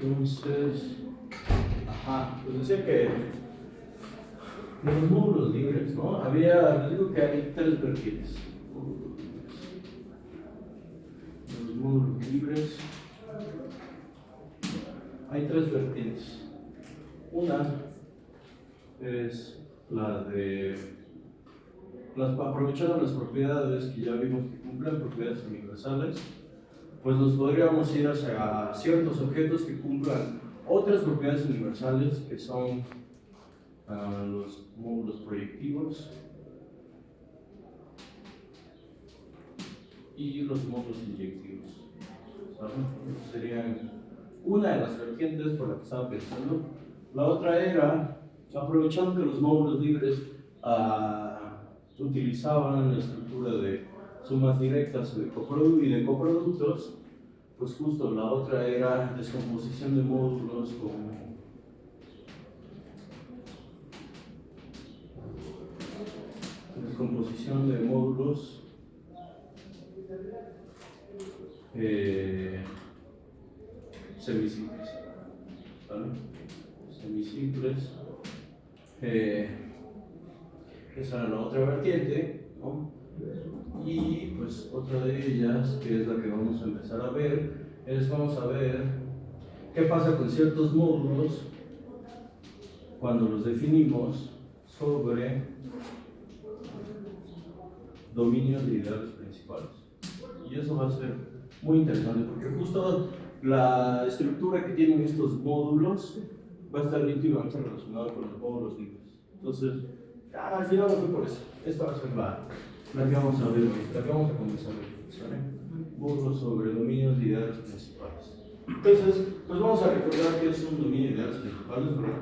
Entonces, pues decía que los módulos libres, ¿no? Les digo que hay tres vertientes. Los módulos libres, hay tres vertientes. Una es la de aprovechando las propiedades que ya vimos que cumplen, propiedades universales, pues nos podríamos ir hacia ciertos objetos que cumplan otras propiedades universales que son los módulos proyectivos y los módulos inyectivos. Serían una de las vertientes por la que estaba pensando. La otra era, aprovechando que los módulos libres utilizaban la estructura de sumas directas y de coproductos, pues justo la otra era descomposición de módulos como descomposición de módulos semisimples, ¿vale? Semisimples. Esa era la otra vertiente, ¿no? Y pues otra de ellas, que es la que vamos a empezar a ver, vamos a ver qué pasa con ciertos módulos cuando los definimos sobre dominios de ideales principales. Y eso va a ser muy interesante porque justo la estructura que tienen estos módulos va a estar íntimamente relacionada con los módulos libres. Entonces, al final no fue por eso. Esta va a ser la que vamos a ver hoy, la que vamos a comenzar hoy, ¿vale? Módulos sobre dominios de ideales principales. Entonces, pues vamos a recordar que es un dominio de ideales principales, ¿verdad?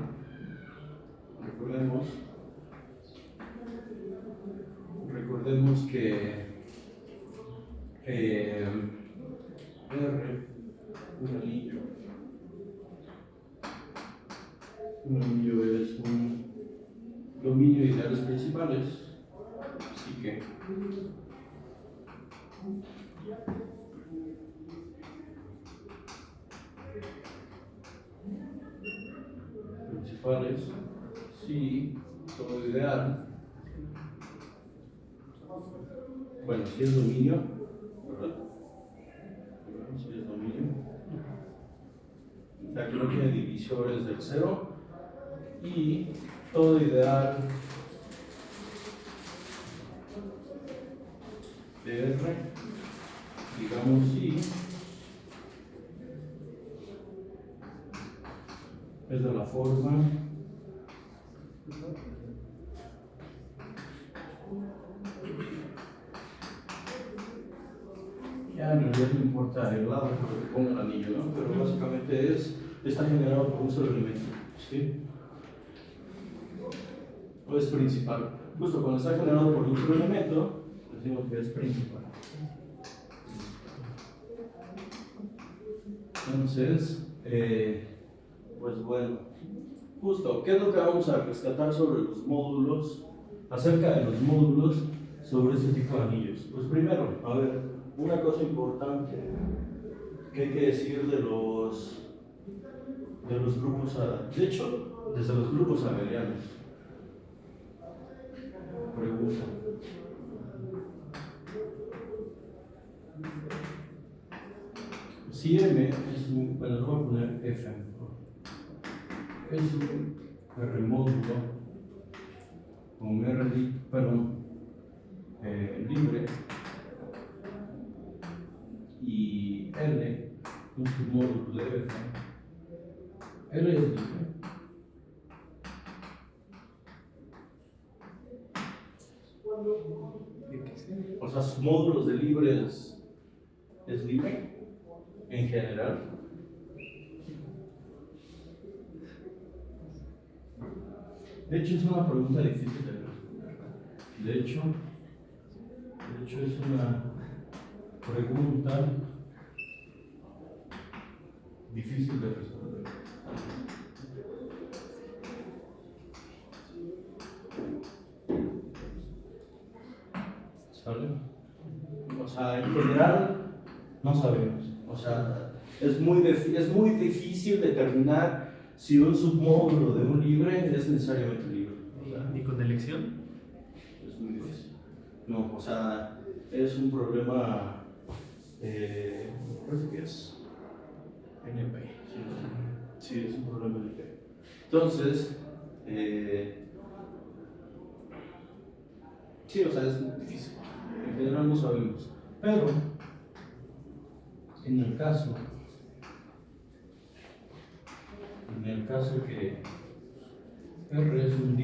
Recordemos que R, un anillo es un dominio de ideales principales, así que principales, sí, todo ideal, bueno, si es dominio, ¿verdad? Si es dominio, ya que no tiene divisores del cero, y todo ideal de R, digamos sí, es de la forma ya en realidad no importa el lado por el que ponga el anillo, ¿no? Pero básicamente está generado por un solo elemento, ¿sí? O es principal. Justo cuando está generado por un solo elemento, decimos que es principal. Entonces, pues bueno, justo, ¿qué es lo que vamos a rescatar sobre los módulos, acerca de los módulos sobre este tipo de anillos? Pues primero, a ver, una cosa importante que hay que decir de los grupos, de hecho, desde los grupos abelianos. Pregunta. Si M es un, bueno, lo voy a poner F, es un R módulo con R, libre, y L un submódulo de F, L es libre. O sea, sus módulos de libre es libre en general. De hecho, es una pregunta difícil de responder. De hecho, es una pregunta difícil de responder. ¿Sale? O sea, en general, no sabemos. O sea, Es muy difícil determinar si un submódulo de un libre es necesariamente libre. O sea, ¿Y con elección? es muy difícil. No, o sea, es un problema, parece que es NP. Sí, es un problema NP. Entonces, sí, o sea, es muy difícil. En general no sabemos. Pero, en el caso que R es un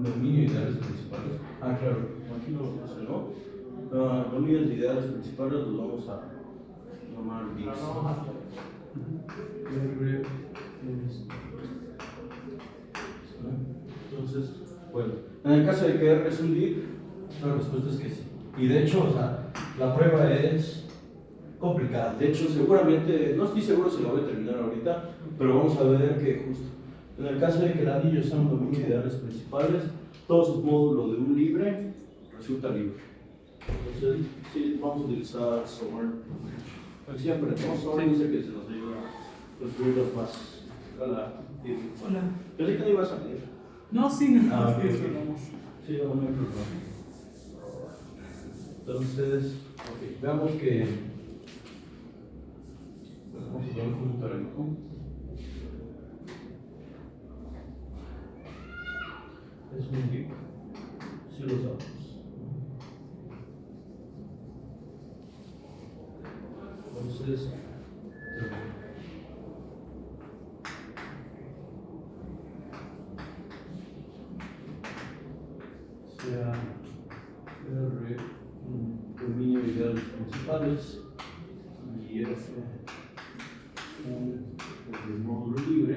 dominio de ideales principales. Ah, claro, aquí no lo puse, ¿no? Dominios de ideales principales los vamos a llamar DIX. R es. Entonces, bueno, en el caso de que R es un div, la respuesta es que sí. Y de hecho, o sea, la prueba es complicada. De hecho, seguramente, no estoy seguro si la voy a terminar ahorita, pero vamos a ver que justo en el caso de que el anillo sea un dominio de ideales principales, todo submódulo de un libre resulta libre. Entonces, sí, vamos a utilizar Sommer. Siempre, ¿no? Sommer dice que se nos ayuda a construir los más. Hola. Hola. Pensé que no ibas a venir. No, sí, no, Ok. vamos. Sí, no hay problema. Entonces, ok, veamos que. Vamos a ver un terreno. Es un div. Sí lo sabemos. Entonces, sea R un dominio de ideales principales y F un módulo libre.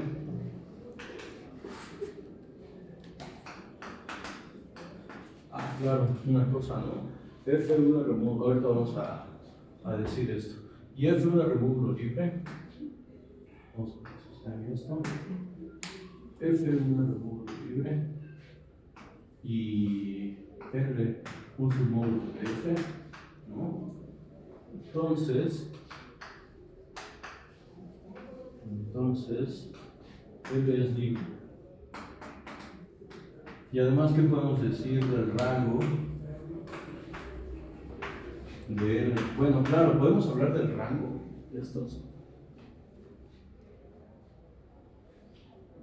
Ah, claro, una cosa, ¿no? F una remódulo, ahorita vamos a decir esto. Y F una remódulo libre. Vamos a hacer esto. F una remódulo libre. Y R un submódulo de F, ¿no? Entonces, F es libre. Y además, ¿qué podemos decir del rango de L? Bueno, claro, podemos hablar del rango de estos.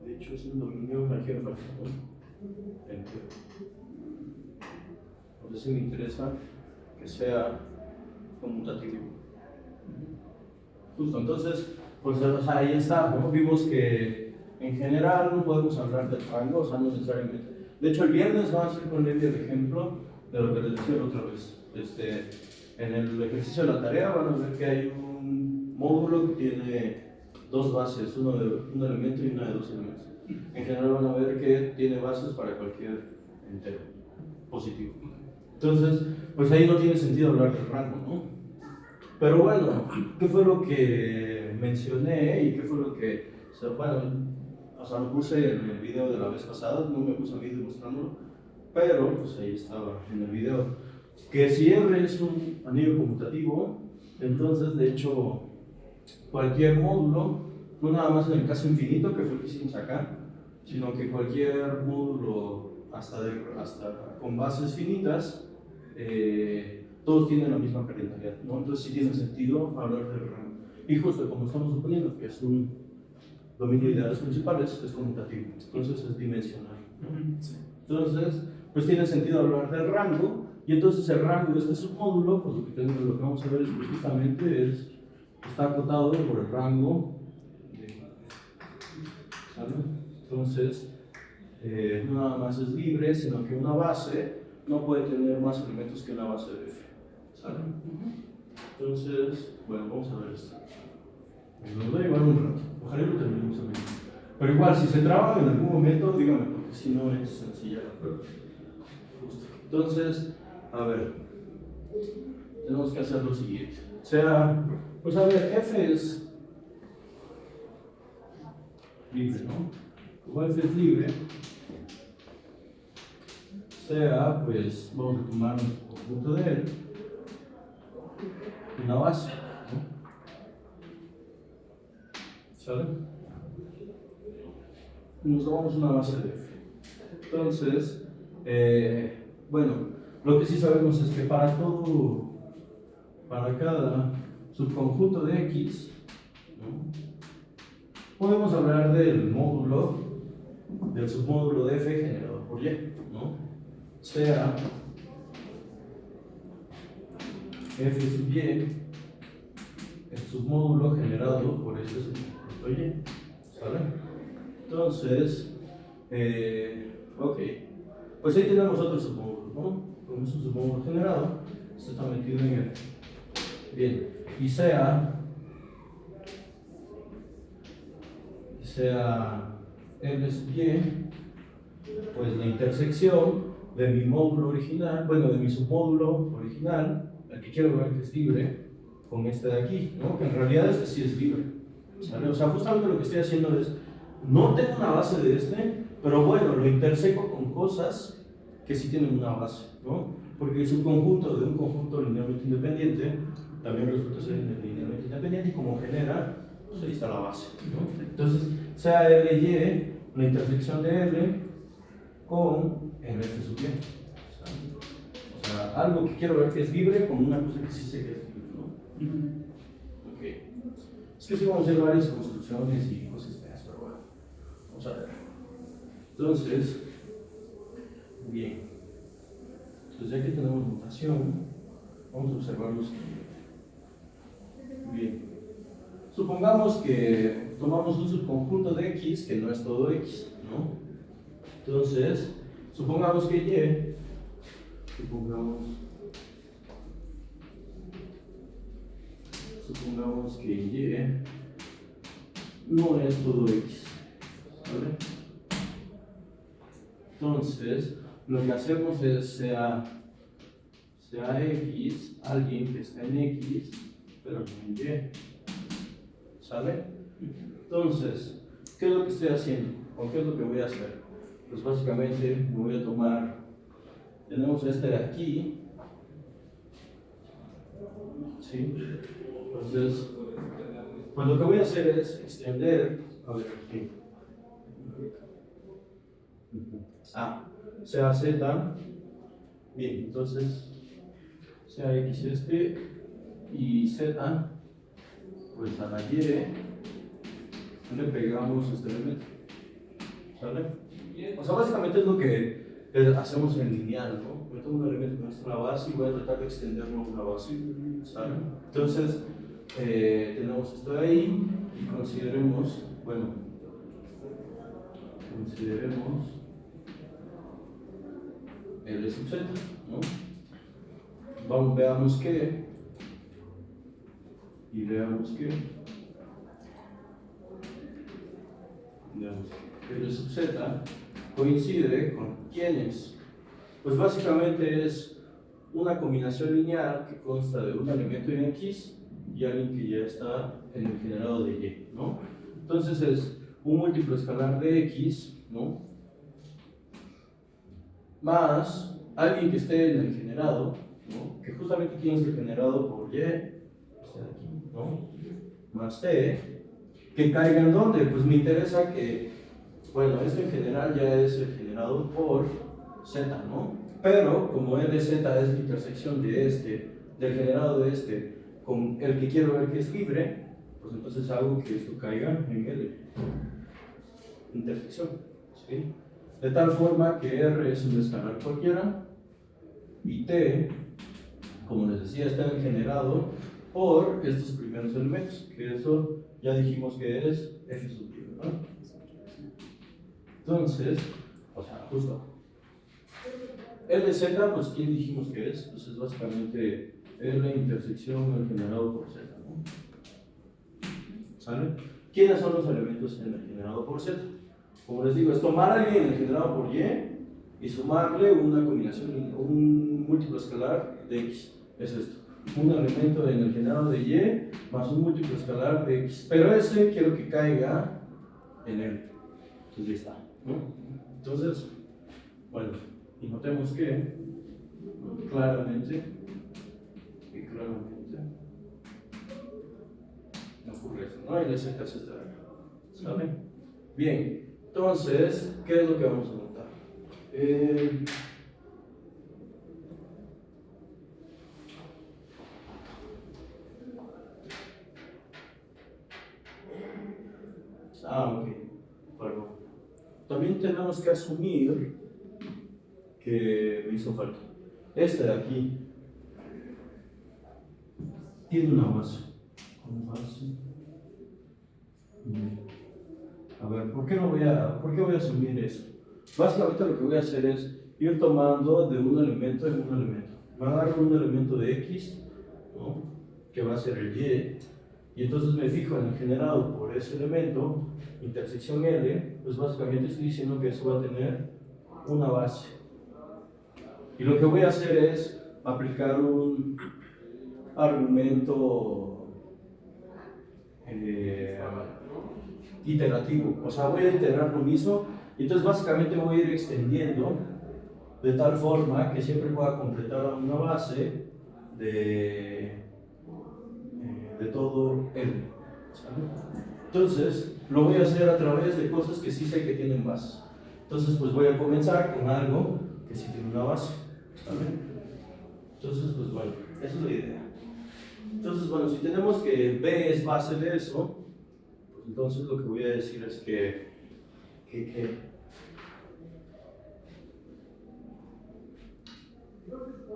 De hecho, es un dominio cualquier fracción. Entonces, sí me interesa que sea conmutativo. Justo, entonces, pues o sea, ahí está, ¿no? Vimos que en general no podemos hablar del rango, o sea, no necesariamente. De hecho, el viernes vamos a ir con el ejemplo de lo que les decía la otra vez. En el ejercicio de la tarea van a ver que hay un módulo que tiene dos bases, uno de un elemento y una de dos elementos. En general van a ver que tiene bases para cualquier entero positivo. Entonces, pues ahí no tiene sentido hablar del rango, ¿no? Pero bueno, ¿qué fue lo que mencioné y qué fue lo que, bueno, o sea, lo puse en el video de la vez pasada, no me puse a video mostrándolo, pero pues ahí estaba en el video, que si R es un anillo conmutativo, entonces de hecho cualquier módulo, no nada más en el caso infinito que fue el que hicimos acá, sino que cualquier módulo hasta con bases finitas, todos tienen la misma calendaridad, ¿no? Entonces sí tiene sentido hablar del rango. Y justo como estamos suponiendo que es un dominio de ideales principales, es conmutativo, entonces es dimensional. Entonces, pues tiene sentido hablar del rango, y entonces el rango de este submódulo, pues lo que vamos a ver específicamente está acotado por el rango ¿sale? Entonces, no nada más es libre, sino que una base no puede tener más elementos que una base de F. ¿Sale? Entonces, bueno, vamos a ver esto. Nos va a llevar un rato. Ojalá lo terminemos a ver. Pero igual, si se traba en algún momento, dígame, porque si no es sencilla la prueba. Justo. Entonces, a ver, tenemos que hacer lo siguiente. O sea, pues a ver, F es libre, ¿no? Como F es libre, sea, pues vamos a tomar un conjunto de él. una base, ¿no? ¿Sale? Nos tomamos una base de f. Entonces, bueno, lo que sí sabemos es que para cada subconjunto de x, ¿no?, podemos hablar del submódulo de f generado por y, ¿no? Sea f sub y el submódulo generado por este subconjunto y, ¿sale? Entonces, ok, pues ahí tenemos otro submódulo, ¿no? Como es un submódulo generado, esto está metido en el. Bien, y sea L sub y, pues la intersección de mi módulo original, bueno, de mi submódulo original, el que quiero ver que es libre, con este de aquí, ¿no? Que en realidad este sí es libre, ¿sale? O sea, justamente lo que estoy haciendo es, no tengo una base de este, pero bueno, lo interseco con cosas que sí tienen una base, ¿no? Porque el subconjunto de un conjunto linealmente independiente también resulta ser linealmente independiente y como genera, pues ahí está la base, ¿no? Entonces, sea L y la intersección de L con el F sub y. O sea, algo que quiero ver que es libre con una cosa que sí sé que es libre, ¿no? Ok. Es que sí vamos a hacer varias construcciones y cosas feas, pero bueno, vamos a ver. Entonces, bien. Entonces, ya que tenemos notación, vamos a observar lo siguiente. Bien. Supongamos que tomamos un subconjunto de x que no es todo x, ¿no? Entonces, supongamos que y, supongamos que y no es todo x, ¿vale? Entonces, lo que hacemos es sea x, alguien que está en x, pero no en y, ¿sale? Entonces, ¿qué es lo que estoy haciendo? ¿O qué es lo que voy a hacer? Pues básicamente me voy a tomar, tenemos este de aquí, ¿sí? Entonces, pues lo que voy a hacer es extender, a ver aquí, sea z, bien, entonces, sea x este y z, pues a la y le pegamos este elemento, ¿sale? O sea, básicamente es lo que hacemos en lineal, ¿no? Yo tengo un elemento que no está en la base y voy a tratar de extenderlo a una base, ¿sale? Entonces, tenemos esto de ahí y consideremos, bueno, L sub z, ¿no? Vamos, veamos que L sub z coincide con quiénes. Pues básicamente es una combinación lineal que consta de un elemento en x y alguien que ya está en el generado de y, ¿no? Entonces es un múltiplo escalar de x, ¿no?, más alguien que esté en el generado, ¿no?, que justamente tiene que ser generado por y, este de aquí, ¿no?, más t, que caiga en dónde. Pues me interesa que, bueno, esto en general ya es el generado por z, ¿no? Pero como L z es la intersección de del generado de con el que quiero ver que es libre, pues entonces hago que esto caiga en L, intersección, ¿sí? De tal forma que R es un escalar cualquiera y T, como les decía, está en el generado por estos primeros elementos, que eso ya dijimos que es F sub i, ¿verdad? Entonces, o sea, justo LZ, pues ¿quién dijimos que es? Pues es básicamente L intersección el generado por Z, ¿no? ¿Sale? ¿Quiénes son los elementos en el generado por Z? Como les digo, es tomar a alguien en el generado por Y y sumarle una combinación, un múltiplo escalar de X. Es esto. Un elemento en el generado de Y más un múltiplo escalar de X. Pero ese quiero que caiga en L. Entonces ahí está, ¿no? Entonces, bueno, y notemos que claramente ¿no? Y LZ es esta de acá, ¿sale? Bien, entonces, ¿qué es lo que vamos a notar? Ok, perdón. También tenemos que asumir que me hizo falta. Este de aquí tiene una base. Una base. A ver, ¿por qué voy a asumir eso? Básicamente lo que voy a hacer es ir tomando de un elemento en un elemento. Me agarro un elemento de X, ¿no? Que va a ser el Y entonces me fijo en el generado por ese elemento, intersección L, pues básicamente estoy diciendo que eso va a tener una base. Y lo que voy a hacer es aplicar un argumento iterativo, o sea, voy a iterar lo mismo y entonces básicamente voy a ir extendiendo de tal forma que siempre pueda completar una base de todo L, ¿sale? Entonces lo voy a hacer a través de cosas que sí sé que tienen base. Entonces pues voy a comenzar con algo que sí tiene una base, ¿sale? Entonces pues bueno, esa es la idea. Entonces bueno, si tenemos que B es base de eso, pues entonces lo que voy a decir es que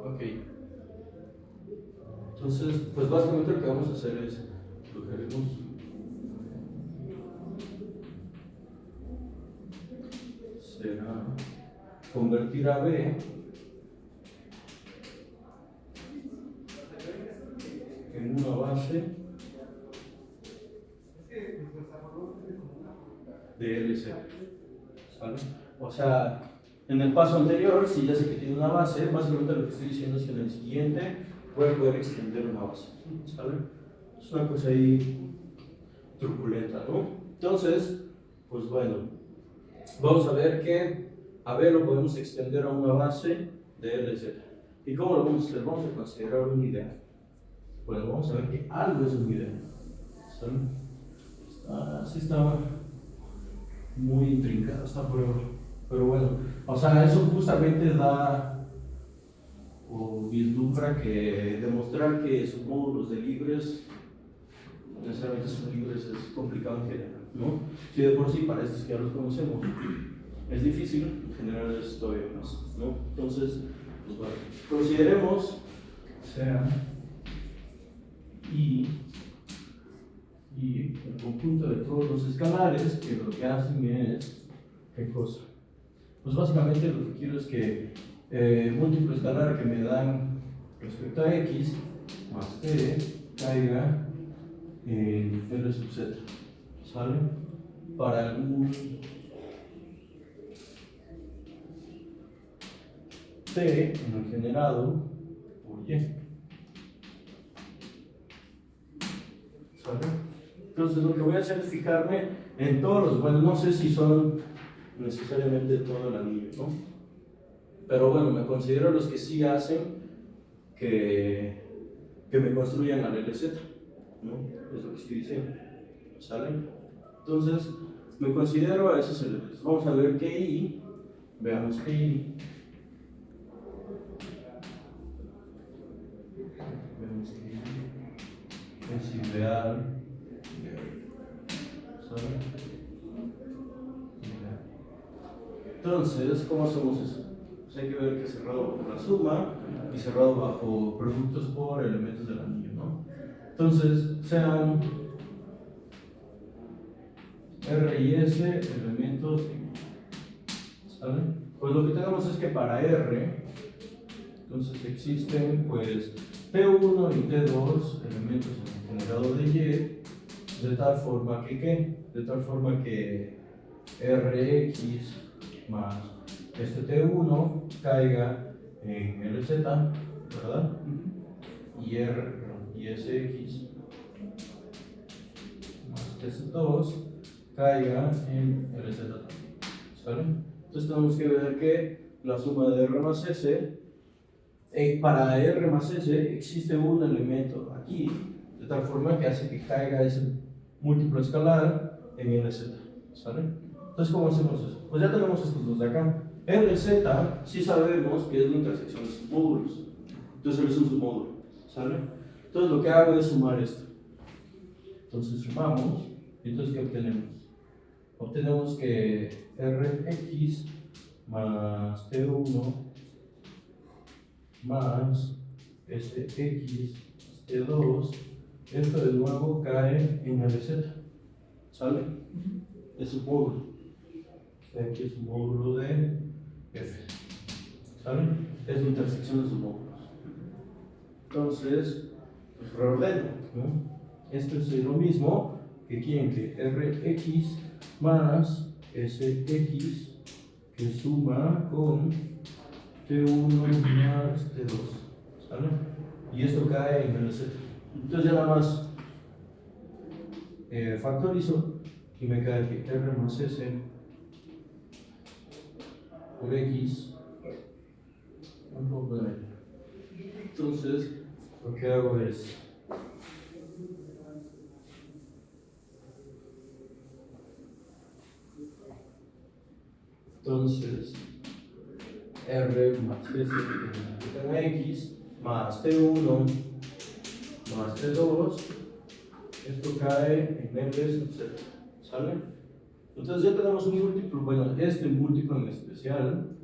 ok. Entonces, pues básicamente lo que vamos a hacer es, lo que haremos será convertir a B en una base de LZ, ¿sale? O sea, en el paso anterior, si ya sé que tiene una base, básicamente lo que estoy diciendo es que en el siguiente voy a poder extender una base, ¿sale? Es una cosa ahí truculenta, ¿no? Entonces, pues bueno, vamos a ver que a B lo podemos extender a una base de LZ. ¿Y cómo lo vamos a hacer? Vamos a considerar un ideal. Bueno, vamos a ver que algo es un ideal, ¿sale? Sí está muy intrincado esta prueba, pero bueno, o sea, eso justamente da o vislumbra que demostrar que sus módulos de libres necesariamente son libres es complicado en general, ¿no? Si de por sí para estos que ya los conocemos es difícil, en general es todavía más, ¿no? Entonces, pues bueno, consideremos sea y el conjunto de todos los escalares que lo que hacen es, ¿qué cosa? Pues básicamente lo que quiero es que múltiplo escalar que me dan respecto a x más t caiga en L sub z, ¿sale? Para algún t en el generado por y, ¿sale? Entonces lo que voy a hacer es fijarme en todos los, bueno, no sé si son necesariamente todo el anillo, ¿no? Pero bueno, me considero los que sí hacen que me construyan al LZ, ¿no? Es lo que estoy diciendo, ¿sale? Entonces, me considero a esos elementos. Vamos a ver qué I, veamos qué I. Veamos qué I es ideal. ¿Sale? Entonces, ¿cómo hacemos eso? Pues hay que ver que es cerrado bajo la suma y cerrado bajo productos por elementos del anillo, ¿no? Entonces, sean R y S elementos, ¿sale? Pues lo que tenemos es que para R, entonces existen pues T1 y T2 elementos en el generador de Y, de tal forma que ¿qué? De tal forma que Rx más este T1 caiga en LZ, ¿verdad? Y Sx más T2 caiga en LZ, ¿sale? Entonces tenemos que ver que la suma de R más S, para R más S existe un elemento aquí, de tal forma que hace que caiga ese múltiplo escalar en LZ, ¿sale? Entonces, ¿cómo hacemos eso? Pues ya tenemos estos dos de acá. LZ sí sabemos que es la intersección de sus módulos. Entonces, él es un submódulo, ¿sale? Entonces, lo que hago es sumar esto. Entonces, sumamos, y entonces, ¿qué obtenemos? Obtenemos que Rx más T1 más este X más T2, esto de nuevo cae en LZ, ¿sale? Es un módulo. Aquí es un módulo de F, ¿sale? Es la intersección de sus módulos. Entonces, pues reordeno, ¿no? Esto es lo mismo que quién, que Rx más Sx que suma con T1 más T2, ¿sale? Y esto cae en LZ. Entonces ya nada más factorizo y me cae que R más S por X. Entonces lo que hago es R más S multiplican a X más T1 más T2, esto cae en LZ, ¿sale? Entonces ya tenemos un múltiplo, bueno, este múltiplo en especial,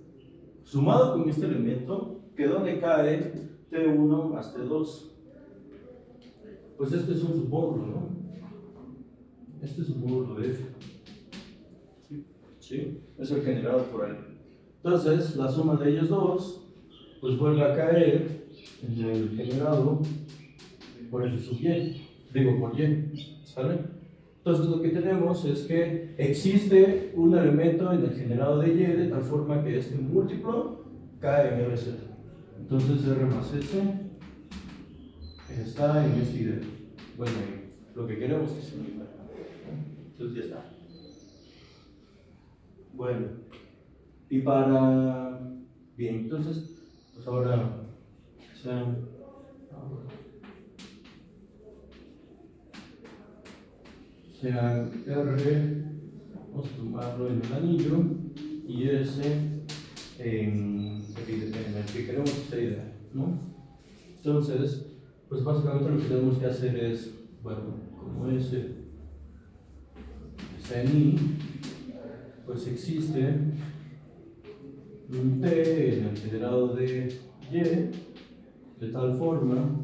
sumado con este elemento, que donde cae T1 más T2. Pues este es un submódulo, ¿no? Este es un módulo de F. ¿Sí? Es el generado por ahí. Entonces, la suma de ellos dos, pues vuelve a caer en el generado por F sub Y, digo por Y, ¿sale? Entonces, lo que tenemos es que existe un elemento en el generado de Y de tal forma que este múltiplo cae en LZ. Entonces, R más S está en esta idea. Bueno, lo que queremos es un número. Entonces, ya está. Bueno, y para. Bien, entonces, pues ahora. Sean R, vamos a tomarlo en el anillo, y S en el que queremos que sea ideal, ¿no? Entonces, pues básicamente lo que tenemos que hacer es, bueno, como S está en I, pues existe un T en el generado de Y, de tal forma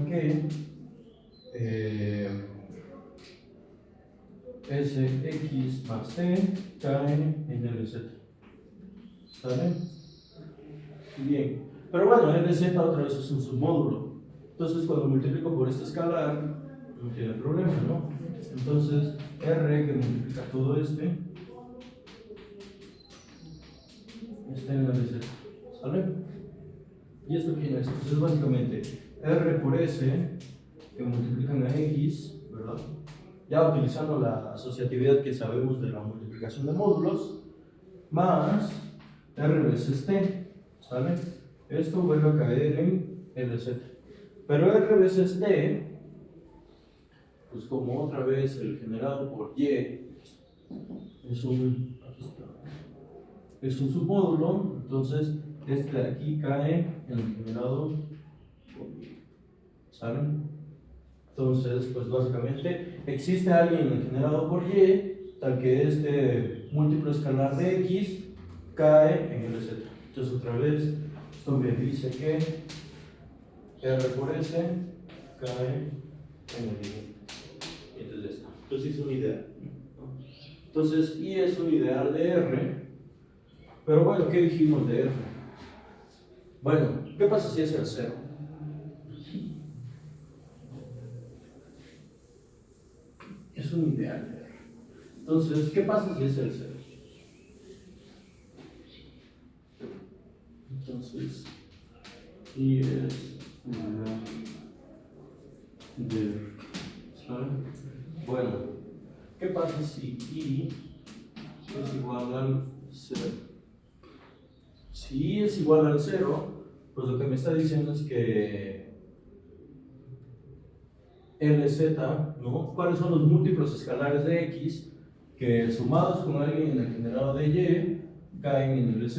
que Sx más T cae en LZ. ¿Sale? Bien. Pero bueno, LZ otra vez es un submódulo. Entonces, cuando multiplico por este escalar, no tiene problema, ¿no? Entonces, R que multiplica todo este, está en LZ. ¿Sale? ¿Y esto quién es? Entonces, básicamente, R por S que multiplican a X, ¿verdad? Ya utilizando la asociatividad que sabemos de la multiplicación de módulos, más R veces T, ¿sale? Esto vuelve a caer en LZ. Pero R veces T, pues como otra vez el generado por Y es un submódulo, entonces este de aquí cae en el generado por Y, ¿sale? Entonces, pues básicamente existe alguien generado por Y, tal que este múltiplo escalar de X cae en LZ. Entonces, otra vez, esto me dice que R por S cae en el Y. Entonces, ya está. Entonces, es un ideal. Entonces, Y es un ideal de R. Pero bueno, ¿qué dijimos de R? Bueno, ¿qué pasa si es el 0? Es un ideal de R. Entonces, ¿qué pasa si es el 0? Entonces, Y es un ideal de R. ¿Sale? Bueno, ¿qué pasa si I es igual al 0? Si I es igual al 0, pues lo que me está diciendo es que LZ, ¿no? ¿Cuáles son los múltiplos escalares de X que sumados con alguien en el generado de Y caen en LZ?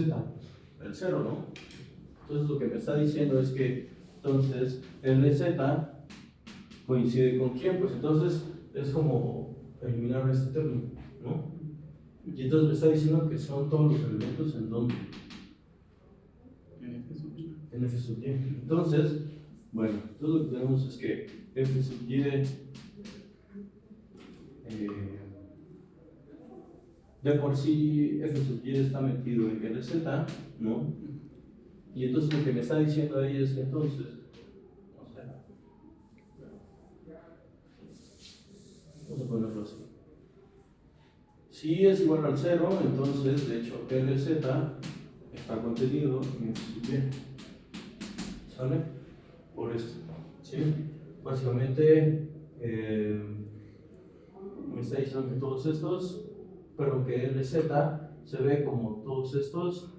El 0, ¿no? Entonces lo que me está diciendo es que entonces LZ coincide con quién, pues entonces es como eliminar este término, ¿no? Y entonces me está diciendo que son todos los elementos en donde en F sub y. Entonces, bueno, entonces lo que tenemos es que F sub y de por sí F sub y está metido en LZ, ¿no? Y entonces lo que me está diciendo ahí es que entonces, o sea, vamos a ponerlo así. Si es igual al 0, entonces de hecho LZ está contenido en F sub y. ¿Sale? Por esto, ¿sí? Básicamente me está diciendo que todos estos, pero que LZ se ve como todos estos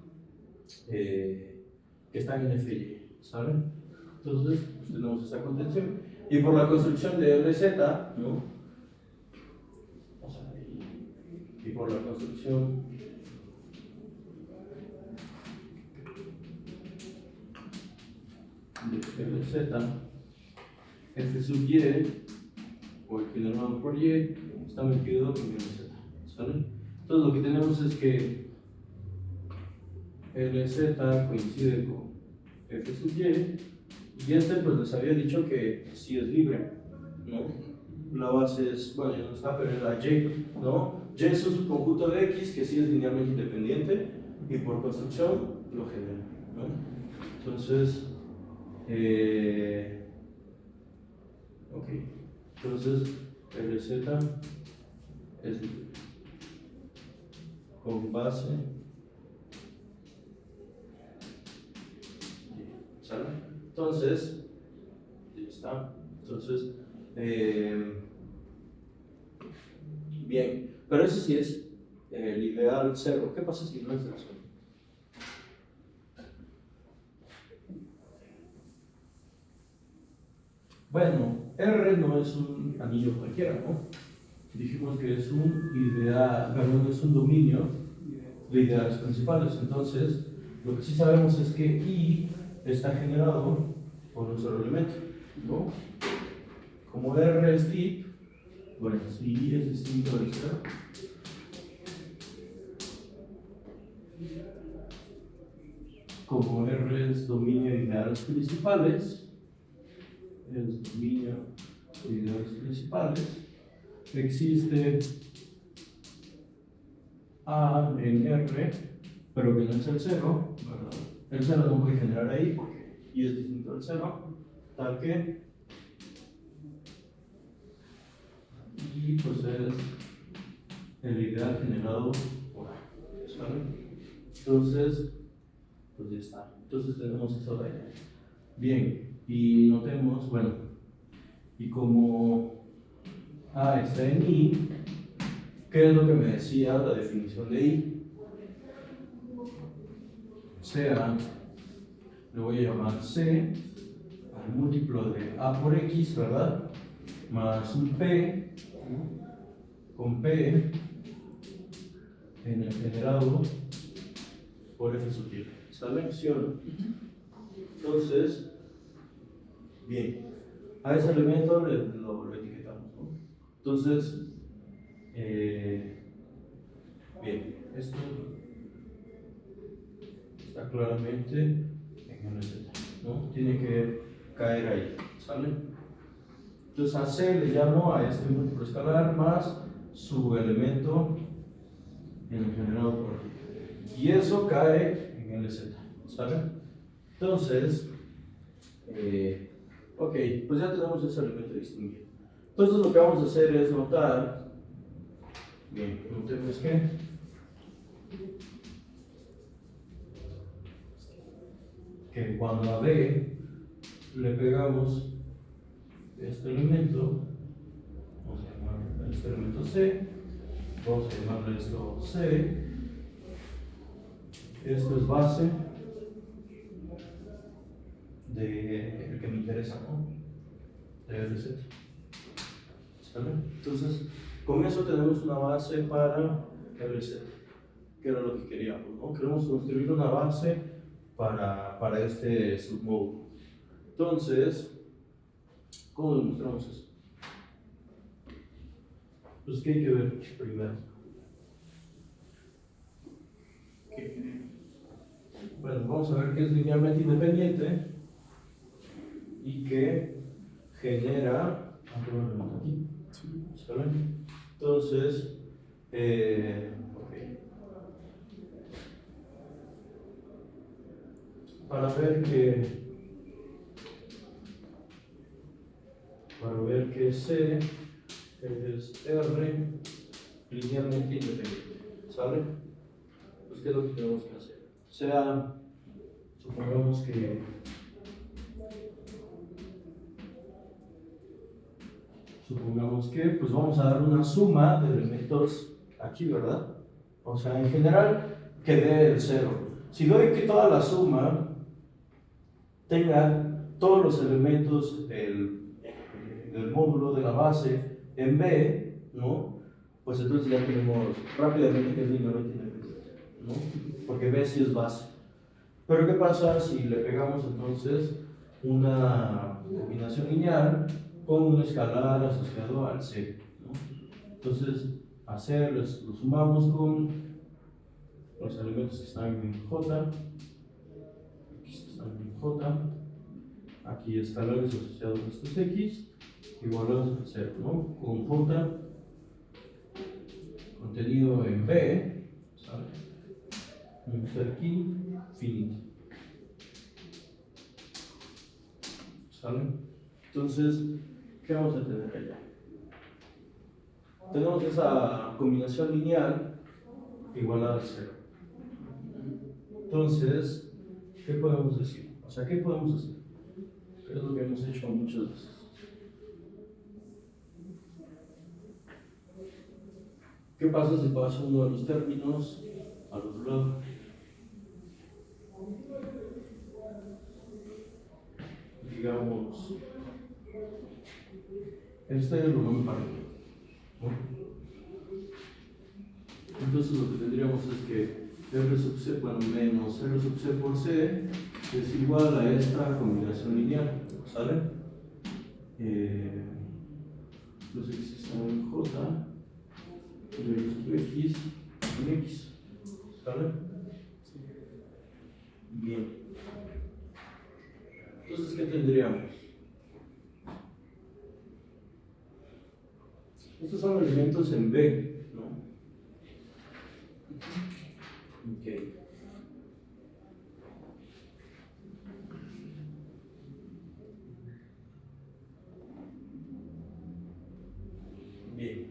que están en FY, ¿sale? Entonces, pues, tenemos esta contención. Y por la construcción de LZ, ¿no? O sea, y por la construcción de LZ, F sub Y, o el generado por Y, está metido en LZ, ¿sale? Entonces lo que tenemos es que LZ coincide con F sub Y este pues les había dicho que sí es libre, ¿no? La base es, bueno, ya no está, pero es la Y, ¿no? Y es un subconjunto de X que sí es linealmente independiente y por construcción lo genera, ¿no? Entonces, ok, entonces LZ es libre con base, ¿sale? Entonces, ya está. Entonces, bien, pero eso sí es el ideal 0. ¿Qué pasa si no es el 0? Bueno, R no es un anillo cualquiera, ¿no? Dijimos que es un ideal, perdón, es un dominio de ideales principales. Entonces, lo que sí sabemos es que I está generado por un solo elemento, ¿no? Como R es deep, bueno, si I es distinto del 0, como R es dominio de ideales principales, es dominio de ideales principales, existe A en R, pero que no es el 0, ¿verdad? El 0 no puede generar ahí porque I es distinto del 0, tal que I pues es el ideal generado por A, ¿sale? Entonces, pues ya está. Entonces tenemos eso de ahí. Bien, y notemos, bueno, y como A está en I, ¿qué es lo que me decía la definición de I? Sea, le voy a llamar C al múltiplo de A por X, ¿verdad? Más un P, con P en el generado por F sub Y. ¿Sale? ¿Sí o no? Entonces, bien, a ese elemento lo etiquetamos, ¿no? Entonces, bien, esto está claramente en el Z, ¿no? Tiene que caer ahí, ¿sale? Entonces a C le llamo a este múltiplo escalar más su elemento en el generado por Y. Y eso cae en el Z, ¿sale? Entonces, ok, pues ya tenemos ese elemento distinguido. Entonces lo que vamos a hacer es notar, bien, notemos que cuando a B le pegamos este elemento, vamos a llamarle este elemento C, vamos a llamarle esto C, esto es base de el que me interesa, ¿no? De LZ. ¿Sale? Entonces, con eso tenemos una base para RC, que era lo que queríamos, ¿no? Queremos construir una base para este submódulo. Entonces, ¿cómo demostramos eso? Pues, ¿qué hay que ver primero? Bueno, vamos a ver que es linealmente independiente y que genera aquí. ¿Sale? Entonces, ok. Para ver que C es R linealmente independiente, ¿sale? Pues, ¿qué es lo que tenemos que hacer? O sea, supongamos que pues vamos a dar una suma de elementos aquí, ¿verdad? O sea, en general, que dé el cero. Si doy que toda la suma tenga todos los elementos del módulo de la base en B, ¿no? Pues entonces ya tenemos rápidamente que es linealmente independiente, ¿no? Porque B sí es base. Pero ¿qué pasa si le pegamos entonces una combinación lineal con un escalar asociado al C, ¿no? Entonces, a C lo sumamos con los elementos que están en J, aquí están en J, aquí escalares asociados a estos X, igualados a 0, ¿no? Con J contenido en B, ¿sale? Vamos a hacer aquí, finito. ¿Sale? Entonces, ¿qué vamos a tener allá? Tenemos esa combinación lineal igualada a 0. Entonces, ¿qué podemos decir? O sea, ¿qué podemos hacer? ¿Qué es lo que hemos hecho muchas veces? ¿Qué pasa si paso uno de los términos al otro lado? Digamos, este lo vamos para arriba, ¿no? Entonces lo que tendríamos es que R sub C, bueno, menos R sub C por C es igual a esta combinación lineal, ¿sale? Los X están en J, y los sub X en X, ¿sale? Bien. Entonces, ¿qué tendríamos? Estos son elementos en B, ¿no? Ok. Bien.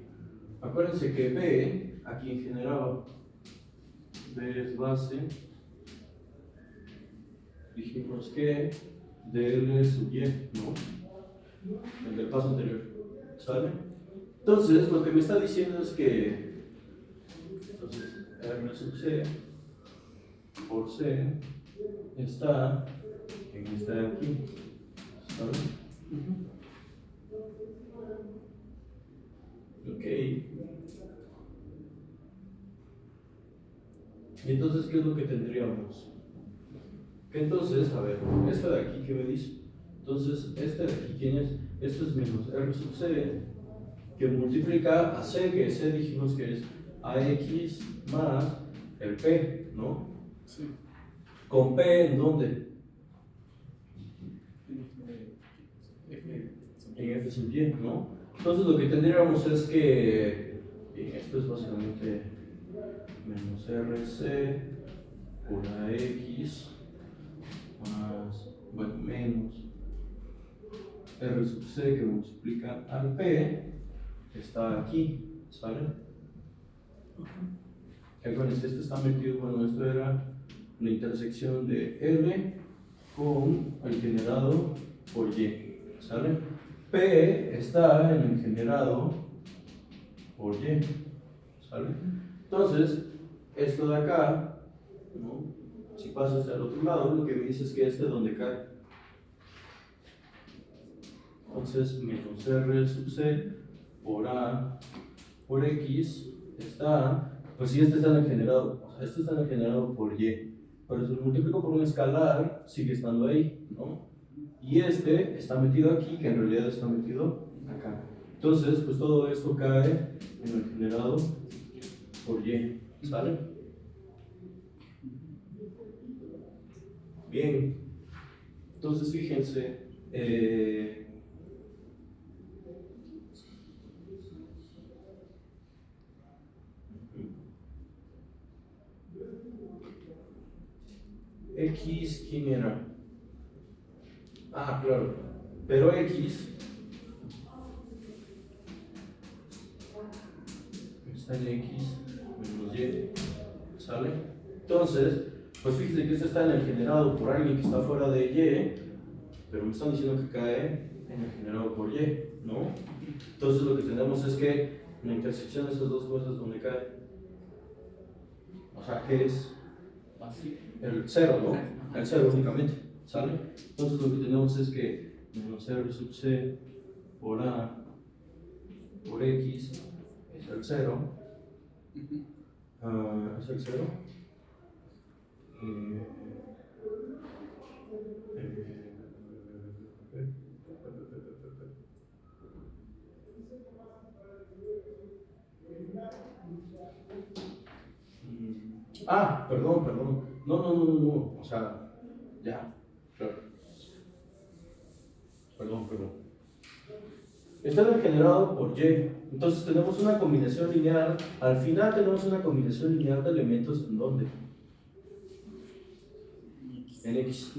Acuérdense que B, aquí en general, B es base. Dijimos que DL sub Y, ¿no? El del paso anterior, ¿sale? Entonces, lo que me está diciendo es que entonces, R sub C por C está en esta de aquí, ¿sale? Ok. Y entonces, ¿qué es lo que tendríamos? Que entonces, a ver, esta de aquí, ¿qué me dice? Entonces, este de aquí, ¿quién es? Esto es menos R sub C, que multiplica a C, que C dijimos que es AX más el P, ¿no? Sí. ¿Con P en dónde? En F sub Y, ¿no? Entonces lo que tendríamos es que esto es básicamente menos RC por AX más, bueno, menos R sub C que multiplica al P, está aquí, ¿sale? Acuérdense, esto está metido, bueno, esto era la intersección de L con el generado por Y, ¿sale? P está en el generado por Y, ¿sale? Entonces, esto de acá, ¿no? Si pasa hacia el otro lado, lo que me dice es que este es donde cae. Entonces, menos R sub C por A por X está, pues si este está en el generado, o sea, este está en el generado por Y, pero si lo multiplico por un escalar, sigue estando ahí, ¿no? Y este está metido aquí, que en realidad está metido acá. Entonces, pues todo esto cae en el generado por Y, ¿sale? Bien, entonces fíjense, X, ¿quién era? Ah, claro, pero X está en X menos Y, ¿sale? Entonces, pues fíjense que este está en el generado por alguien que está fuera de Y, pero me están diciendo que cae en el generado por Y, ¿no? Entonces lo que tenemos es que la intersección de esas dos cosas, ¿dónde cae? O sea, ¿qué es? El cero, ¿no? El cero únicamente, ¿sale? Entonces lo que tenemos es que menos 0 sub c por A por X es el 0. ¿Es el 0? Perdón. No. O sea, ya, claro. Perdón. Está generado por Y. Entonces tenemos una combinación lineal. Al final tenemos una combinación lineal de elementos en ¿dónde? En X.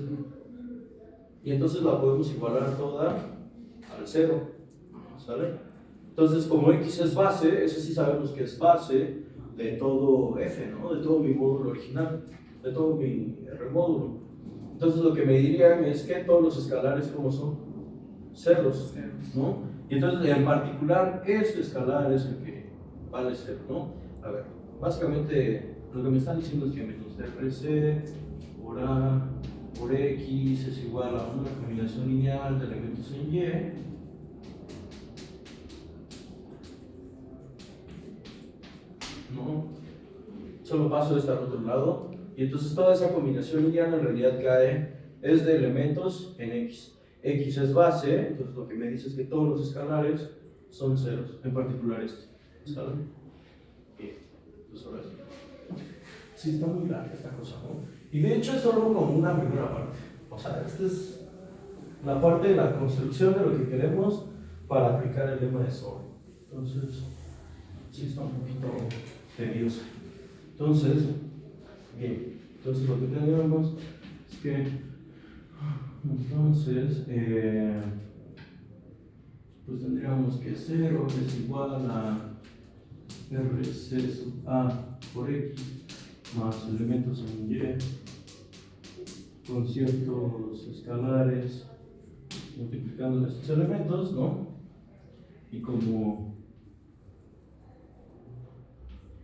Y entonces la podemos igualar toda al 0. ¿Sale? Entonces, como X es base, eso sí sabemos que es base de todo F, ¿no? De todo mi módulo original, de todo mi R módulo. Entonces, lo que me dirían es que todos los escalares, ¿cómo son? Ceros, ¿no? Y entonces, en particular, este escalar es el que vale 0, ¿no? A ver, básicamente, lo que me están diciendo es que menos RC por A por X es igual a una combinación lineal de elementos en Y. ¿No? Solo paso de estar al otro lado y entonces toda esa combinación lineal en realidad es de elementos en X. X es base, entonces lo que me dice es que todos los escalares son ceros, en particular este. ¿Sale? Bien, entonces ahora sí está muy larga esta cosa, ¿no? Y de hecho es solo como una primera parte. O sea, esta es la parte de la construcción de lo que queremos para aplicar el lema de Sobre. Entonces, sí está un poquito tedioso. Entonces, bien, entonces lo que tenemos es que, entonces, pues tendríamos que 0 es igual a RC sub A por X más elementos en Y con ciertos escalares multiplicando estos elementos, ¿no? Y como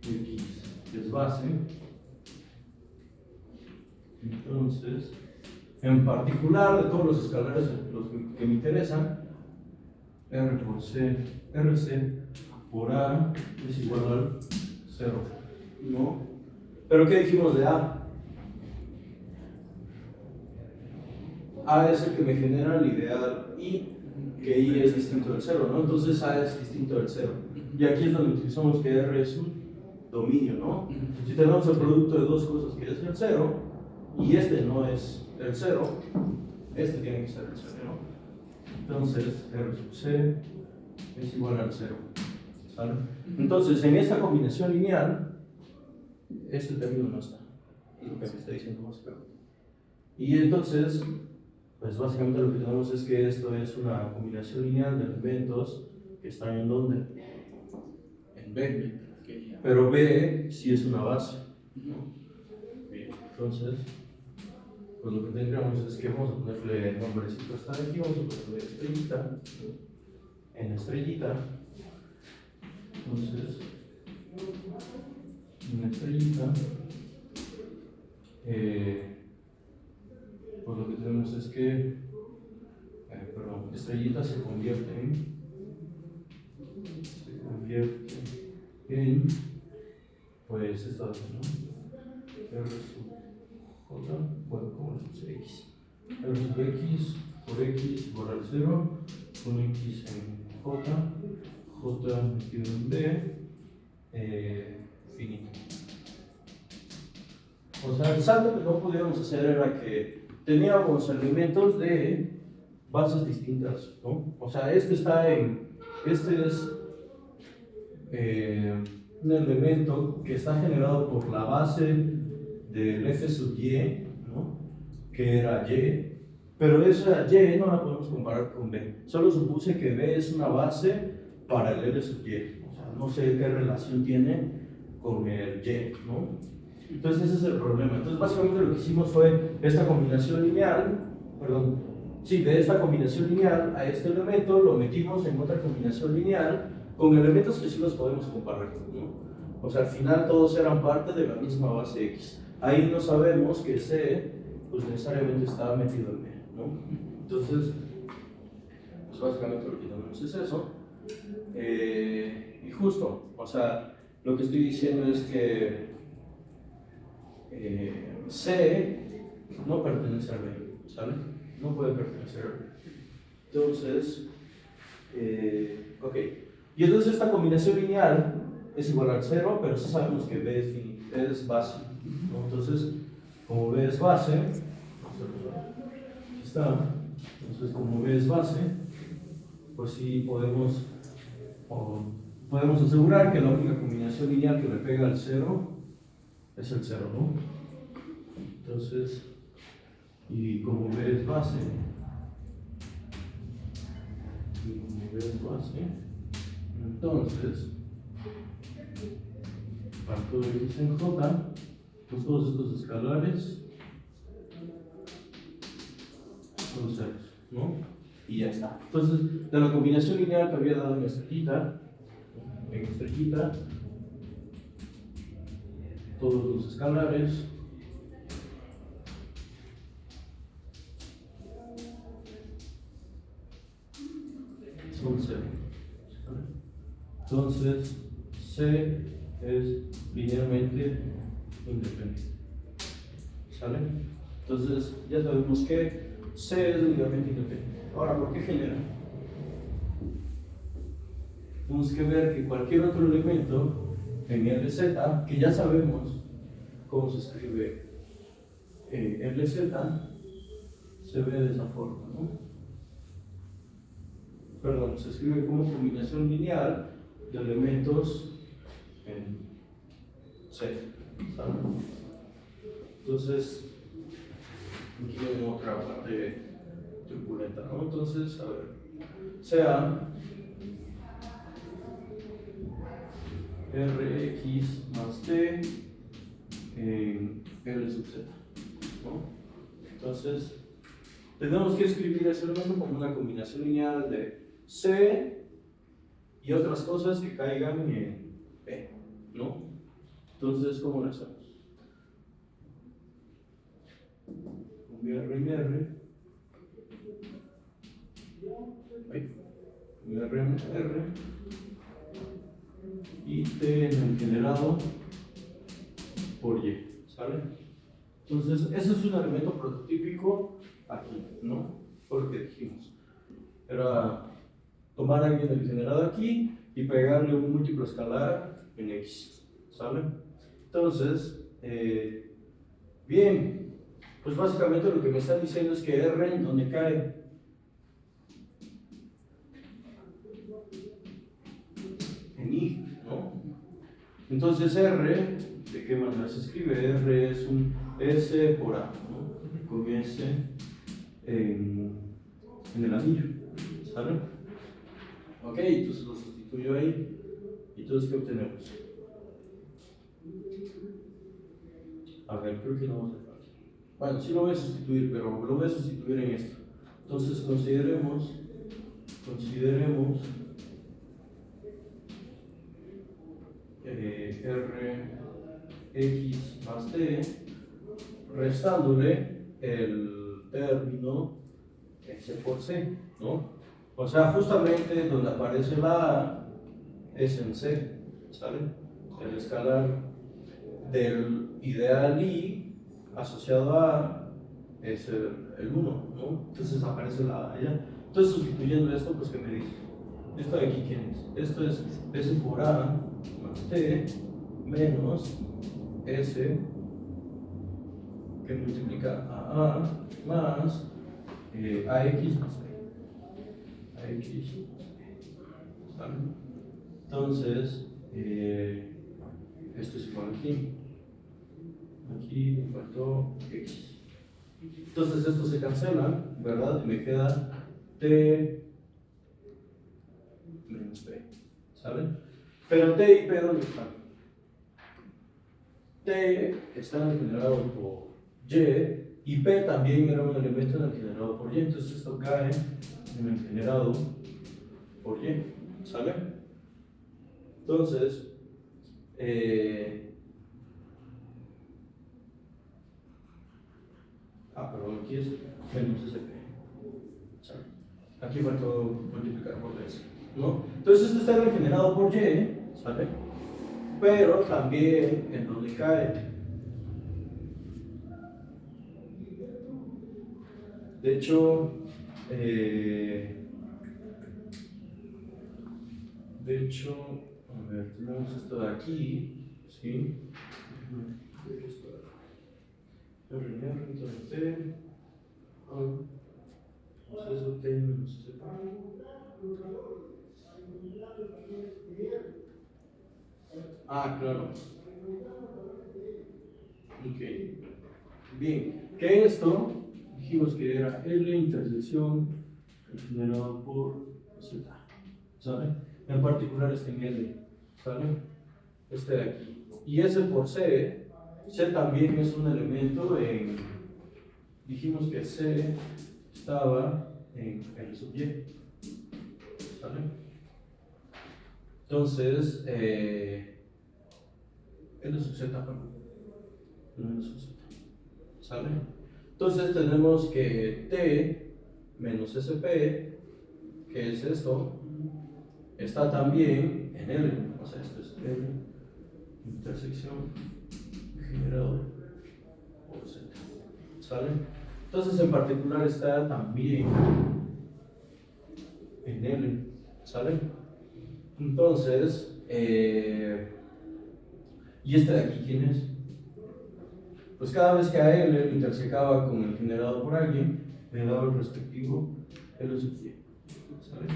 X es base, entonces, en particular de todos los escalares los que me interesan, R por C, RC por A es igual al 0, ¿no? ¿Pero qué dijimos de A? A es el que me genera el ideal I, que I es distinto del 0, ¿no? Entonces A es distinto del 0. Y aquí es donde utilizamos que R es un dominio, ¿no? Si tenemos el producto de dos cosas que es el 0, y este no es el 0, este tiene que ser el 0, ¿no? Entonces, R sub C es igual al 0, ¿sale? Entonces, en esta combinación lineal, este término no está, es lo que me está diciendo básicamente. Y entonces, pues básicamente lo que tenemos es que esto es una combinación lineal de elementos que están en ¿dónde? En B. Pero B sí es una base, ¿no? Bien, entonces, pues lo que tendríamos es que vamos a ponerle nombrecito a esta de aquí, vamos a ponerle estrellita, en estrellita. Entonces, en estrellita, pues lo que tenemos es que, estrellita se convierte en convierte en, pues, esta, ¿no? R sub J, bueno, como es X. R sub X por X igual al 0, con X en J, J metido en B, finito. O sea, el salto que no podíamos hacer era que teníamos elementos de bases distintas, ¿no? O sea, este es un elemento que está generado por la base del f sub y, ¿no? Que era y, pero esa y no la podemos comparar con b. Solo supuse que b es una base para el l sub y. O sea, no sé qué relación tiene con el y, ¿no? Entonces ese es el problema. Entonces básicamente lo que hicimos fue esta combinación lineal, de esta combinación lineal a este elemento lo metimos en otra combinación lineal con elementos que sí los podemos comparar, ¿no? O sea, al final todos eran parte de la misma base X. Ahí no sabemos que C pues necesariamente estaba metido en B, ¿no? Entonces, pues básicamente lo que tenemos es eso. Y justo, o sea, lo que estoy diciendo es que C no pertenece a B, ¿sale? No puede pertenecer a B. Entonces, ok. Y entonces esta combinación lineal es igual al 0, pero sí sabemos que B es base, ¿no? Entonces, como B es base, aquí está. Entonces, como B es base, pues sí podemos asegurar que la única combinación lineal que le pega al 0 es el 0, ¿no? Entonces, y como B es base, entonces, para todo X en J, pues todos estos escalares son ceros, ¿no? Y ya está. Entonces, de la combinación lineal que había dado en estrellita, todos los escalares son cero. Entonces, C es linealmente independiente. ¿Sale? Entonces, ya sabemos que C es linealmente independiente. Ahora, ¿por qué genera? Tenemos que ver que cualquier otro elemento en LZ, que ya sabemos cómo se escribe LZ, se ve de esa forma, ¿no? Perdón, se escribe como combinación lineal de elementos en C, ¿sabes? Entonces, aquí hay otra parte turbulenta, ¿no? Entonces, a ver, sea Rx más t en L sub z, ¿no? Entonces, tenemos que escribir ese elemento como una combinación lineal de C y otras cosas que caigan en P, ¿no? Entonces, ¿cómo lo hacemos? Un R en R y T en el generado por Y, ¿sale? Entonces, ese es un elemento prototípico aquí, ¿no? Por lo que dijimos. Era tomar a alguien del generado aquí y pegarle un múltiplo escalar en X, ¿sale? Entonces, bien, pues básicamente lo que me están diciendo es que R en donde cae. En I, ¿no? Entonces R, ¿de qué manera se escribe? R es un S por A, ¿no? Con S en el anillo, ¿sale? Ok, entonces lo sustituyo ahí. ¿Y entonces qué obtenemos? A ver, creo que no va a ser fácil. Bueno, sí lo voy a sustituir, pero lo voy a sustituir en esto. Entonces consideremos Rx más t, restándole el término S por C, ¿no? O sea, justamente donde aparece la A es en C, ¿sale? El escalar del ideal I asociado a es el 1, ¿no? Entonces aparece la A allá. Entonces, sustituyendo esto, pues, ¿qué me dice? ¿Esto de aquí quién es? Esto es S por A más T menos S que multiplica a A más AX más B. AX. ¿Vale? Entonces, esto es igual aquí. Aquí me faltó X. Entonces estos se cancelan, ¿verdad? Y me queda T menos P. ¿Sale? Pero T y P, ¿dónde están? T está generado por Y P también era un elemento en el generado por Y. Entonces esto cae en el generado por Y. ¿Sale? Entonces, perdón, aquí es menos SP. ¿Sale? Aquí faltó multiplicar por S, ¿no? Entonces esto está generado por Y, ¿sale? Pero también en donde cae. De hecho, a ver, tenemos esto de aquí, ¿sí? Entonces T menos SP. Claro. Ok. Bien. Que esto dijimos que era L intersección generado por Z. ¿Sale? En particular este en L. ¿Sale? Este de aquí. Y S por C. C también es un elemento en. Dijimos que C estaba en L sub Y. ¿Sale? Entonces, L sub Z, L sub Z. ¿Sale? Entonces tenemos que T menos SP, que es esto, está también en L. O sea, esto es L intersección generado por Z. ¿Sale? Entonces en particular está también en L. ¿Sale? Entonces, ¿y este de aquí quién es? Pues cada vez que a L lo intersecaba con el generado por alguien, le daba el respectivo L sub Y. ¿Sale?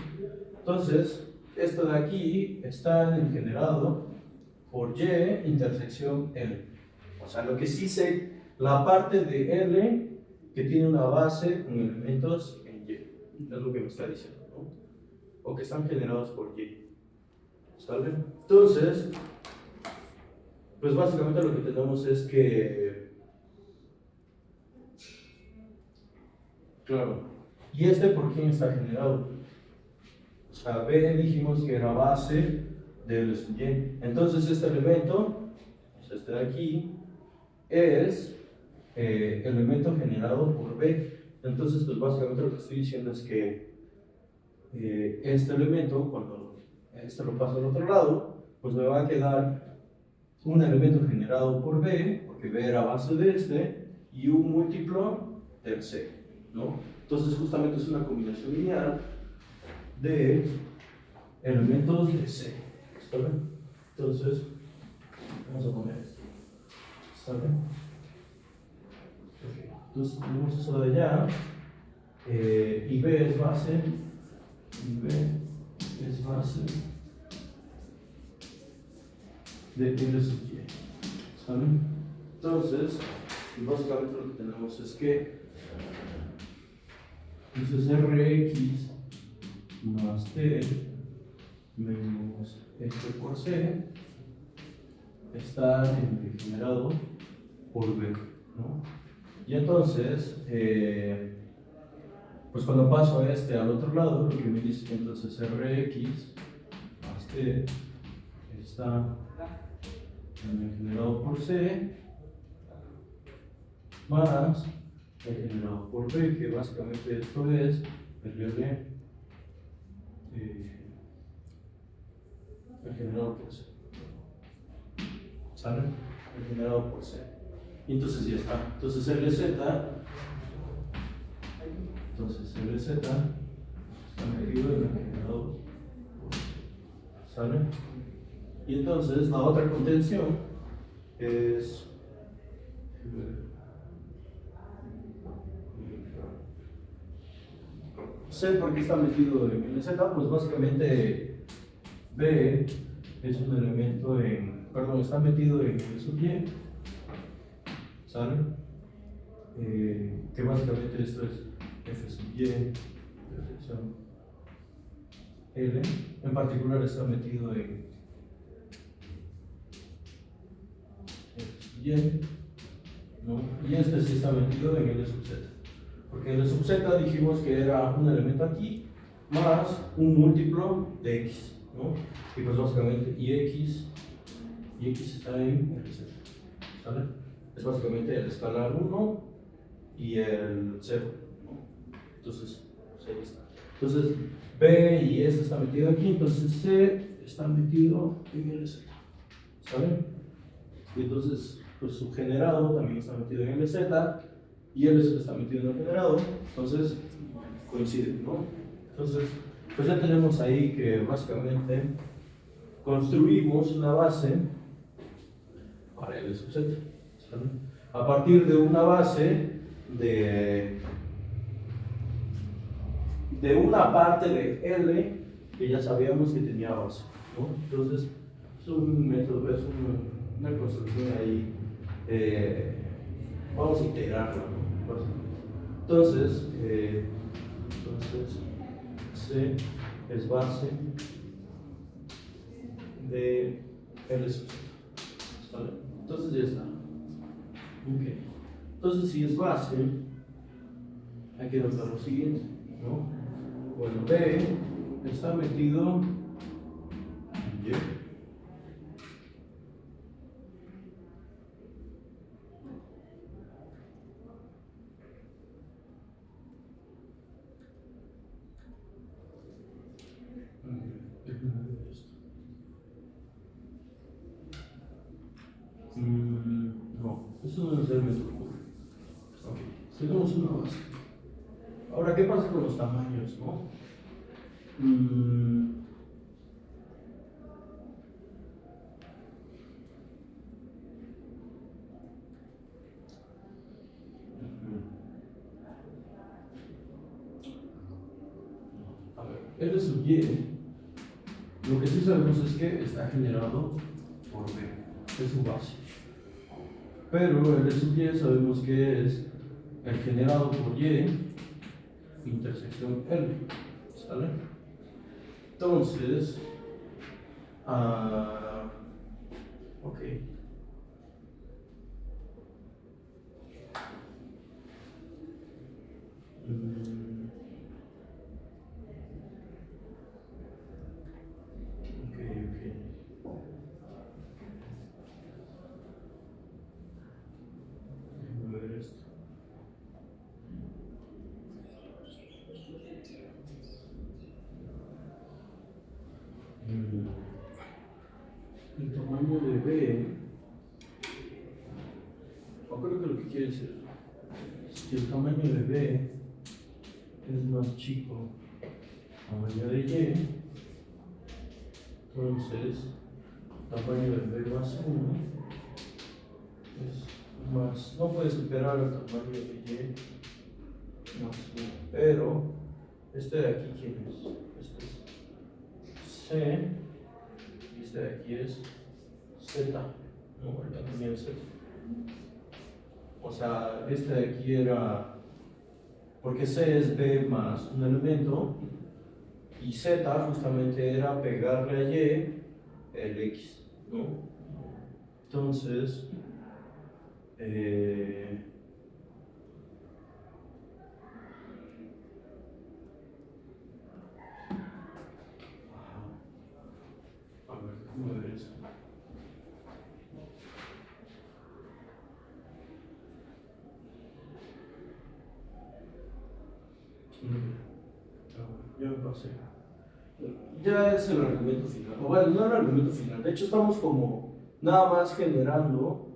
Entonces, esto de aquí está en el generado por Y intersección L. O sea, lo que sí sé, la parte de L que tiene una base con elementos en Y. Es lo que me está diciendo, ¿no? O que están generados por Y. ¿Sale? Entonces, pues básicamente lo que tenemos es que, claro, ¿y este por quién está generado? O sea, B dijimos que era base de L sub Y. Entonces este elemento, o sea, este de aquí, es elemento generado por B. Entonces, pues básicamente lo que estoy diciendo es que este elemento, cuando este lo paso al otro lado, pues me va a quedar un elemento generado por B, porque B era base de este, y un múltiplo del C, ¿no? Entonces justamente es una combinación lineal de elementos de C. ¿Está bien? Entonces, vamos a poner esto. ¿Está bien? Okay. Entonces tenemos eso de allá, y B es base, y B es base de L sub Y. ¿Sale? Entonces, básicamente lo que tenemos es que entonces Rx más T menos este por C está generado por B, ¿no? Y entonces, pues cuando paso este al otro lado, lo que me dice que entonces Rx más T está generado por C más el generado por B, que básicamente esto es el L el generado por C. ¿Sale? El generado por C. Y entonces ya está. Entonces LZ, está metido en el generado por C. ¿Sale? Y entonces la otra contención es C, porque está metido en el Z, pues básicamente B es un elemento está metido en el sub Y, ¿sale? Que básicamente esto es F sub Y, perfección L, en particular está metido en F sub Y, ¿no? Y este sí está metido en L sub Z. Porque L sub Z dijimos que era un elemento aquí más un múltiplo de X, ¿no? Y pues básicamente X está en LZ, ¿sale? Es básicamente el escalar 1 y el 0, ¿no? Entonces, pues ahí está. Entonces, B y este está metido aquí, entonces C está metido en LZ, ¿sale? Y entonces, pues su generado también está metido en LZ y LZ está metido en el generado, entonces coinciden, ¿no? Entonces, pues ya tenemos ahí que básicamente construimos una base para L sub Z, ¿sale? A partir de una base de una parte de L que ya sabíamos que tenía base, ¿no? Entonces, es un método, es una construcción ahí, vamos a integrarla, ¿no? Entonces, C es base de L sub Z, ¿vale? Entonces ya está. Okay. Entonces, si es base, hay que notar lo siguiente, ¿no? Bueno, B está metido en Y. No, eso no necesariamente ocurre. Ok, tenemos una base. Ahora, ¿qué pasa con los tamaños, no? A ver, L sub Y, lo que sí sabemos es que está generado por B, es su base. Pero L sub Y sabemos que es el generado por Y intersección L, ¿sale? Entonces, ok. Ok, déjame ver esto. El tamaño de B, o creo que lo que quiere decir es que el tamaño de B es más chico tamaño de Y, entonces tamaño de B más 1 es más, no puede superar el tamaño de Y más 1, pero este de aquí, ¿quién es? Este es C y este de aquí es Z, no, acá también es Z. O sea, este de aquí era, porque C es B más un elemento, y Z justamente era pegarle a Y el X, ¿no? Entonces, a ver, déjame ver eso. Ya me pasé. ya es el argumento final. O bueno, no el argumento final. De hecho, estamos como nada más generando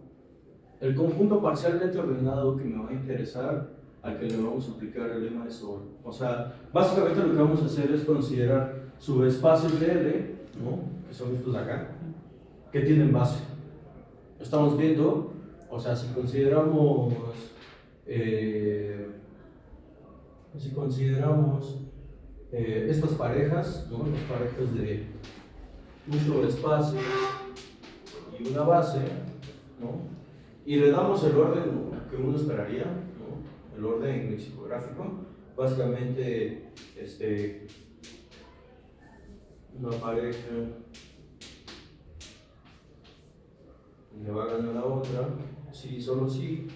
el conjunto parcialmente ordenado que me va a interesar al que le vamos a aplicar el lema de sobre. O sea, básicamente lo que vamos a hacer es considerar subespacios de L, ¿no? Que son estos de acá, que tienen base. Estamos viendo, o sea, si consideramos estas parejas, ¿no? Las parejas de un sobreespacio y una base, ¿no? Y le damos el orden, ¿no?, que uno esperaría, ¿no? El orden lexicográfico, básicamente una pareja le va a ganar a la otra, sí, solo sí.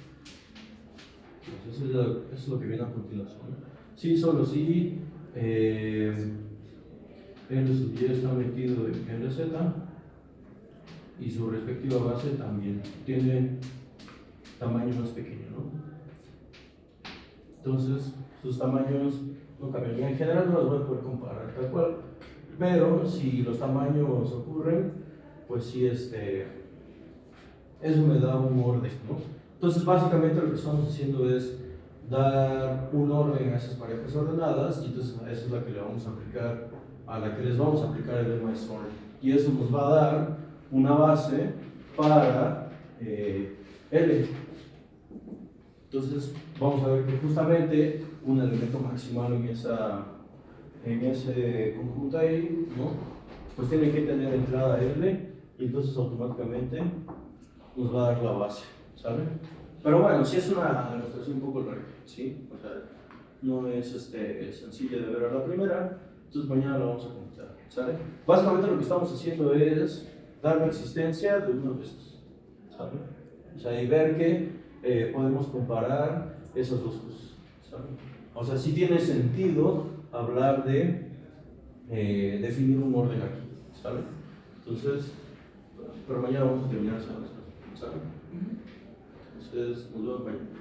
Eso es lo que viene a continuación. Sí, solo sí. L sub y está metido en LZ y su respectiva base también tiene tamaño más pequeño, ¿no? Entonces, sus tamaños no cambian. En general no los voy a poder comparar tal cual, pero si los tamaños ocurren, pues sí, eso me da un orden, ¿no? Entonces, básicamente lo que estamos haciendo es dar un orden a esas parejas ordenadas, y entonces a esa es la que le vamos a aplicar, a la que les vamos a aplicar el lema de sort. Y eso nos va a dar una base para L. Entonces, vamos a ver que justamente un elemento maximal en ese conjunto ahí, ¿no?, pues tiene que tener entrada L, y entonces automáticamente nos va a dar la base, ¿sale? Pero bueno, sí es una demostración un poco larga, ¿sí? O sea, no es sencilla de ver a la primera, entonces mañana la vamos a comentar, ¿sale? Básicamente lo que estamos haciendo es dar la existencia de uno de estos, ¿sale? O sea, y ver que podemos comparar esas dos cosas, ¿sale? O sea, sí tiene sentido hablar de definir un orden aquí, ¿sale? Entonces, pero mañana vamos a terminar esa, ¿sale? Entonces, nos vemos mañana.